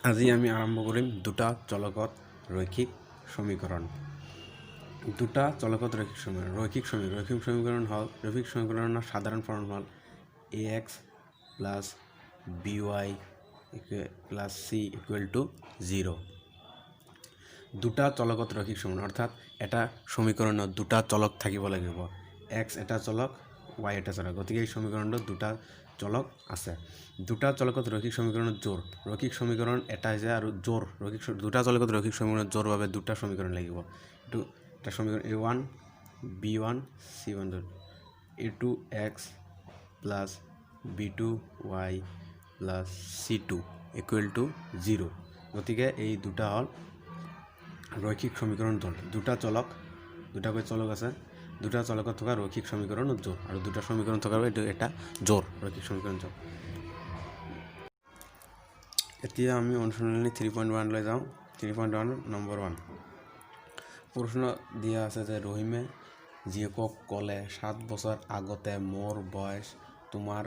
আজি আমি আৰম্ভ কৰিম দুটা চলকত ৰৈখিক সমীকৰণ। দুটা চলকত ৰৈখিক সমীকৰণ হ'ল ৰৈখিক সমীকৰণৰ সাধাৰণ ফৰ্ম হ'ল ax plus by plus c equal to 0। দুটা চলকত ৰৈখিক সমীকৰণ অৰ্থাৎ এটা সমীকৰণত দুটা চলক থাকিব লাগিব, x এটা চলক y এটা চলক, গতিকে এই সমীকৰণটোত দুটা চলক আছে। দুটা চলকত ৰৈখিক সমীকৰণৰ জোৰ, ৰৈখিক সমীকৰণ এটা হৈছে আৰু জোৰ দুটা চলকত ৰৈখিক সমীকৰণৰ জোৰ বাবে দুটা সমীকৰণ লাগিব। এইটো এটা সমীকৰণ a1 b1 c1 a2 x plus b2 y plus c2 equal to 0। গতিকে এই দুটা হ'ল ৰৈখিক সমীকৰণ জোৰ। দুটাকৈ চলক আছে, দুটা চলকত থকা ৰৈখিক সমীকৰণ জোৰ আৰু দুটা সমীকৰণ থকাৰ এইটো এটা জোৰ, ৰৈখিক সমীকৰণ জোৰ। এতিয়া আমি অনুশীলনী 3.1 লৈ যাওঁ। 3.1 নম্বৰ 1 প্ৰশ্ন দিয়া আছে যে ৰহিমে জীয়েকক ক'লে 7 বছৰ আগতে মোৰ বয়স তোমাৰ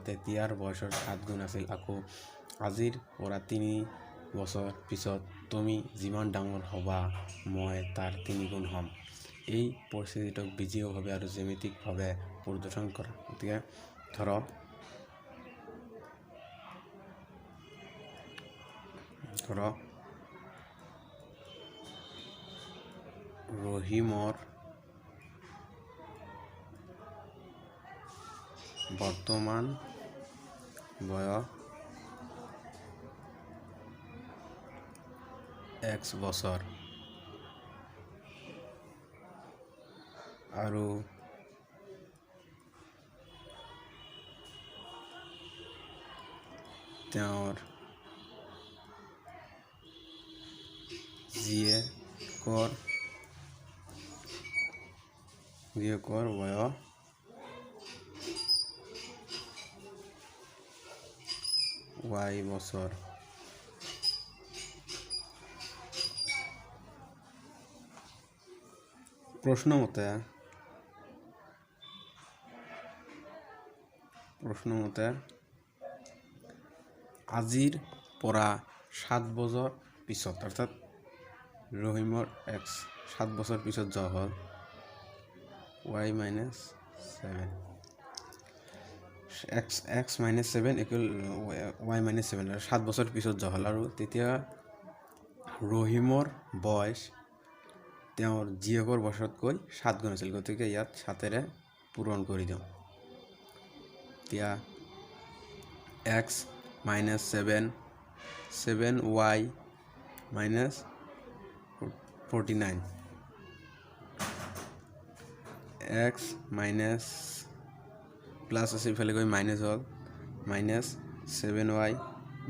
তেতিয়াৰ বয়সৰ 7 গুণ আছিল, আকৌ আজিৰ পৰা 3 বছৰ পিছত তুমি যিমান ডাঙৰ হ'বা মই তাৰ 3 গুণ হ'ম। এই পৰিস্থিতিটোক বীজীয়ভাৱে আৰু জ্যামিতিকভাৱে প্ৰদৰ্শন কৰা। গতিকে ধৰক ৰহিমৰ বৰ্তমান বয়স x বছৰ আৰু তেওঁৰ জীয়েকৰ বয়স y বছৰ। প্ৰশ্নমতে আজিৰ পৰা 7 বছৰ পিছত অৰ্থাৎ ৰহিমৰ x 7 বছৰ পিছত যোৱা হ'ল y minus 7 x minus 7 equal y minus 7 আৰু 7 বছৰ পিছত যোৱা হ'ল আৰু তেতিয়া ৰহিমৰ বয়স তেওঁৰ জীয়েকৰ বয়সতকৈ 7 গুণ আছিল, গতিকে ইয়াত 7ৰে পূৰণ কৰি দিওঁ। এতিয়া x minus 7y minus 49 x minus plus আছে ইফালে গৈ মাইনাছ হ'ল minus 7y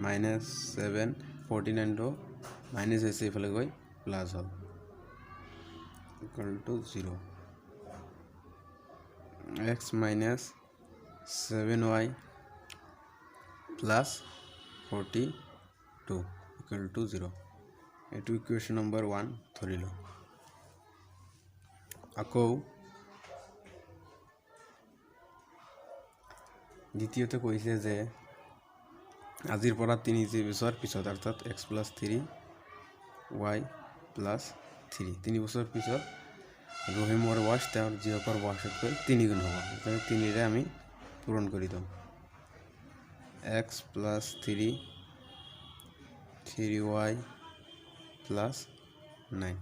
minus 7 49টো মাইনাছ হৈছে ইফালে গৈ প্লাছ হ'ল equal to 0। x minus 7y plus 42 equal to 0। এইটো ইকুৱেশ্যন নম্বৰ 1 ধৰিলোঁ। আকৌ দ্বিতীয়তে কৈছে যে আজিৰ পৰা 3 বছৰ পিছত অৰ্থাৎ x plus 3 y plus 3 বছৰ পিছত ৰহিমৰ বয়স তেওঁৰ জীয়েকৰ বয়সতকৈ 3 গুণ হ'ব। গতিকে 3ৰে আমি পূৰণ কৰি দিওঁ। x plus 3y plus 9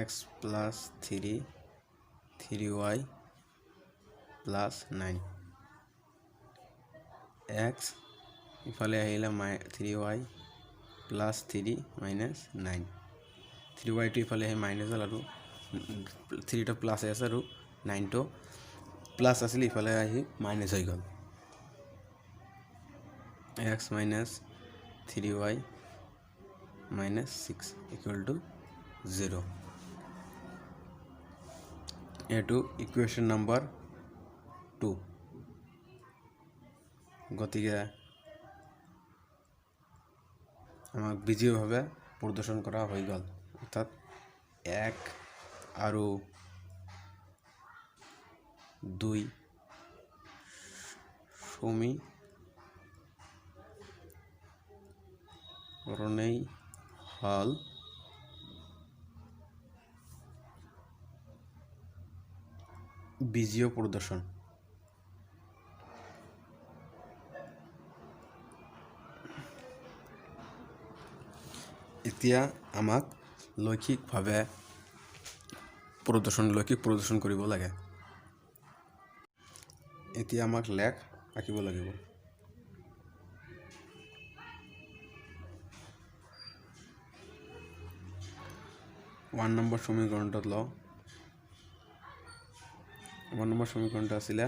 x plus 3y plus 9 x ইফালে আহিলে 3y plus 3 minus 9 3y টো ইফালে আহি মাইনাছ হ'ল আৰু 3টো প্লাছ আছে আৰু 9টো প্লাছ আছিল ইফালে আহি মাইনাছ হৈ গ'ল। x minus 3y minus 6 equal to 0। এইটো ইকুৱেশ্যন নম্বৰ 2। গতিকে আমাক বীজীয়ভাৱে প্ৰদৰ্শন কৰা হৈ গ'ল, অৰ্থাৎ 1 আৰু 2 সমীকৰণেই হল বীজীয় প্ৰদৰ্শন। এতিয়া আমাক লৈখিক প্ৰদৰ্শন কৰিব লাগে। এতিয়া আমাক লেখ আঁকিব লাগিব। 1 নম্বৰ সমীকৰণটোত লওঁ। 1 নম্বৰ সমীকৰণটো আছিলে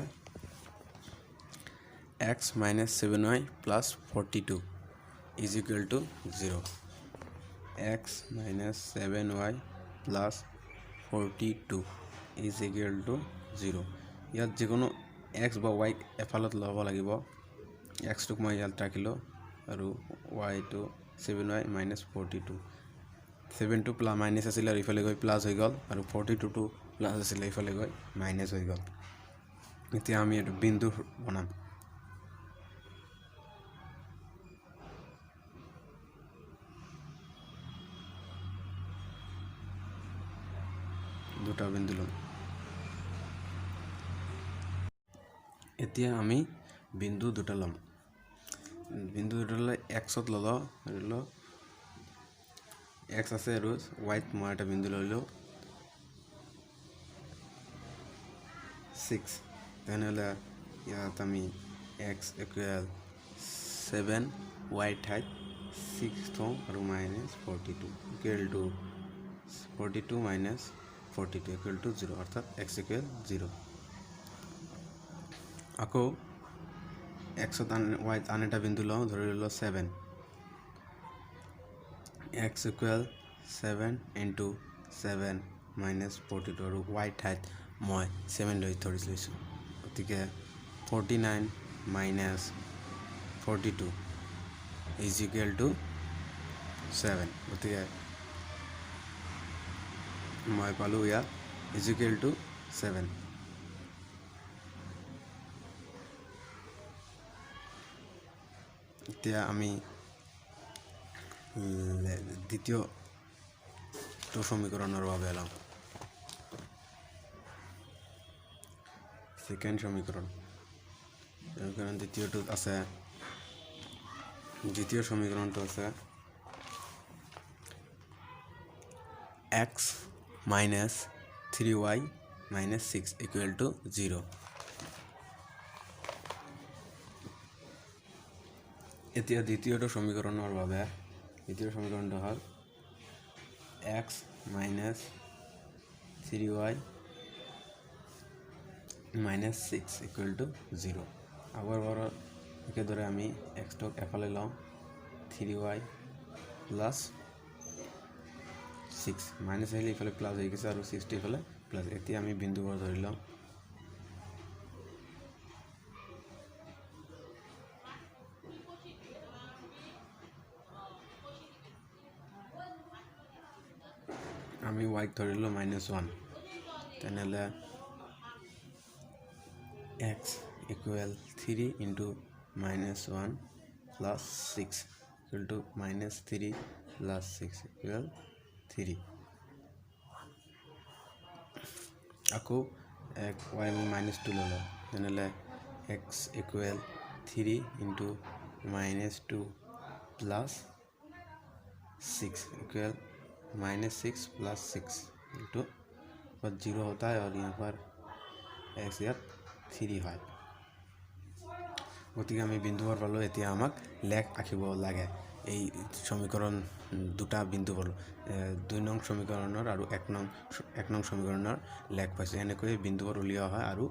x minus 7y plus 42 is equal to 0. x minus 7y plus 42 is equal to 0. ইয়াত যিকোনো x বা y এফালত ল'ব লাগিব। x টোক মই ইয়াত ৰাখিলোঁ আৰু y টো 7y minus 42. 7 টো মাইনাছ আছিলে আৰু ইফালে গৈ প্লাছ হৈ গ'ল আৰু 42 টো প্লাছ আছিলে ইফালে গৈ মাইনাছ হৈ গ'ল। এতিয়া আমি এইটো বিন্দু বনাম। দুটা বিন্দু ল'ম। এতিয়া আমি বিন্দু দুটা ল'ম। বিন্দু দুটা ল'লে এক্সত ল'লোঁ এক্স আছে আৰু ৱাইত মই এটা বিন্দু ল'লোঁ 6। তেনেহ'লে ইয়াত আমি এক্স ইকুৱেল 7 ৱাই ঠাইত 6 থওঁ আৰু minus 42 equal to 42 minus 42 equal to 0 অৰ্থাৎ এক্স ইকুৱেল 0। আকৌ এক্সত ৱাইত আন এটা বিন্দু লওঁ, ধৰি ললোঁ 7। এক্স ইকুৱেল 7 ইনটু 7 মাইনাছ 42 আৰু ৱাই ঠাইত মই 7 ধৰি লৈছোঁ। গতিকে 49 মাইনাছ 42 ইজ ইকুৱেল টু 7। গতিকে মই পালোঁ ইয়াত ইজ ইকুৱেল টু 7। এতিয়া আমি দ্বিতীয়টো সমীকৰণৰ বাবে ল'ম। সেকেন্ড সমীকৰণ দ্বিতীয় সমীকৰণটো আছে x minus 3y minus 6 equal to 0. এতিয়া দ্বিতীয়টো সমীকৰণৰ বাবে দ্বিতীয় সমীকৰণটো হ'ল x minus 3y minus 6 equal to 0. আগৰবাৰৰ একেদৰে আমি x টোক এফালে লওঁ 3y plus 6 মাইনাছ আহিলে ইফালে প্লাছ হৈ গৈছে আৰু 6 টো ইফালে প্লাছ। এতিয়া আমি বিন্দুবোৰ ধৰি লওঁ। আমি y ধৰিলোঁ -1। তেনেহ'লে x equal 3 into -1 plus 6 equal to -3 plus 6 equal 3. আকৌ y -2 ল'লোঁ। তেনেহ'লে x equal 3 into -2 plus 6 equal -6 plus 6 into पर 0 होता है और यहाँ पर x यात 3 হয়। গতিকে আমি বিন্দুবোৰ পালোঁ। এতিয়া আমাক লেখ আঁকিব লাগে। এই সমীকৰণ দুটা বিন্দু পালোঁ, 2 নং সমীকৰণৰ আৰু 1 নং সমীকৰণৰ লেখ পাইছোঁ। এনেকৈ বিন্দুবোৰ উলিওৱা হয় আৰু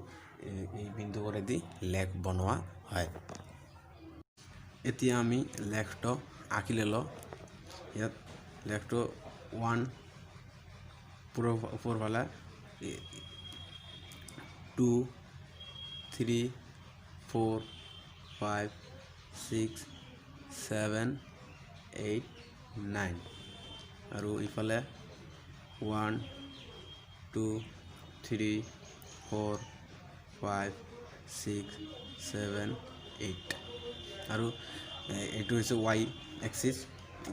এই বিন্দুবোৰেদি লেখ বনোৱা হয়। এতিয়া আমি লেখটো আঁকি ল'লোঁ। ইয়াত লেখটো 1 ওপৰফালে 2 3 4 5 6 7 8 9 আৰু ইফালে 1 2 3 4 5 6 7 8 আৰু এইটো হৈছে y এক্সিস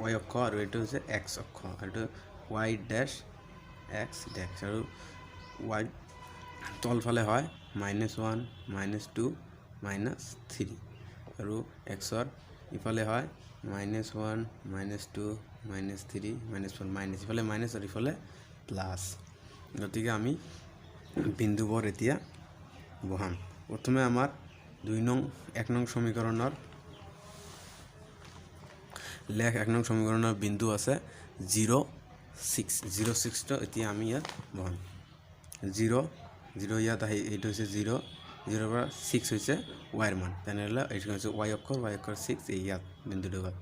y অক্ষ আৰু এইটো হৈছে x অক্ষ আৰু এইটো y ড্যাশ x ড্যাশ আৰু y তলফালে হয় -1 -2 -3 আৰু x ৰ ইফালে হয় -1 -2 -3 -4 মাইনাস ইফালে মাইনাস আৰু ইফালে প্লাস গতিকে আমি বিন্দুবোৰ এতিয়া বহাম প্ৰথমে আমাৰ 1 নং সমীকৰণৰ লেখ 1 নং সমীকৰণৰ বিন্দু আছে 0 6 টো এতিয়া আমি ইয়াত বহাম 0 0 ইয়াত আহি এইটো হৈছে 0 0 পৰা 6 হৈছে y ৰ মান তেনেহলে এইটো হৈছে y অক্ষৰ 6 এই ইয়াত বিন্দুটো গল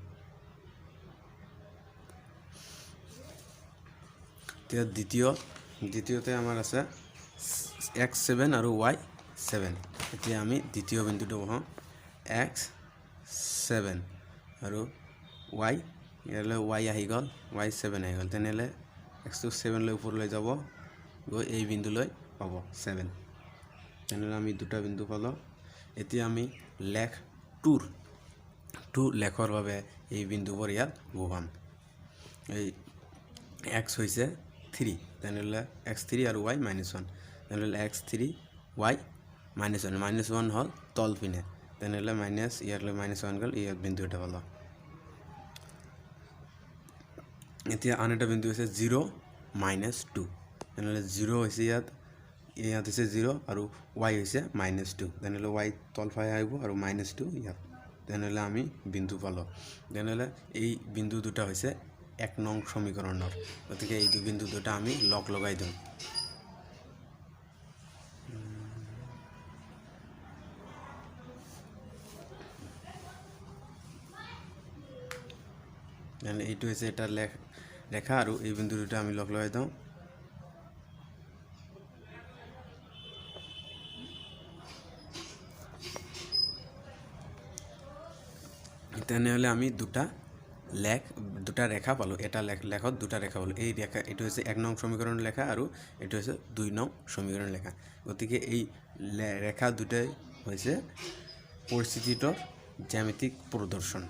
এতিয়া দ্বিতীয়তে আমাৰ আছে x7 আৰু y7 এতিয়া আমি দ্বিতীয় বিন্দুটো বহাম x7 আৰু y ইয়ালৈ y আহি গল y7 আহি গল তেনেহলে x টো 7 লৈ ওপৰলৈ যাব গৈ এই বিন্দুলৈ পাব 7 তেনেহলে আমি দুটা বিন্দু পালো এতিয়া আমি লেখ 2 লেখৰ বাবে এই বিন্দুবোৰ ইয়াত বহাম এই x হৈছে 3 তেনেহলে x3 আৰু y -1 তেনেহলে x3 y -1 হল তল পিনে তেনেহলে মাইনাস ইয়ালৈ -1 গল এই বিন্দু এটা হলো এতিয়া আন এটা বিন্দু আছে 0 -2 তেনেহলে 0 হৈছে ইয়াত হৈছে 0 আৰু y হৈছে -2 তেনেহলে y তলফালে আহিব আৰু -2 ইয়াত তেনেহলে আমি বিন্দু পালো তেনেহলে এই বিন্দু দুটা হৈছে 1 নং সমীকৰণৰ গতিকে এই দুই বিন্দু দুটা আমি লগ লগাই দিম মানে এইটো হৈছে এটা ৰেখা আৰু এই বিন্দু দুটা আমি লগ লগাই দিম তেনেহলে আমি দুটা ৰেখা পালো এটা লেখত দুটা ৰেখা পালো এই ৰেখা এটো হৈছে 1 নং সমীকৰণৰ লেখা আৰু এটো হৈছে 2 নং সমীকৰণৰ লেখা গতিকে এই ৰেখা দুটাই হৈছে পৰিস্থিতিটোৰ জ্যামিতিক প্ৰদৰ্শন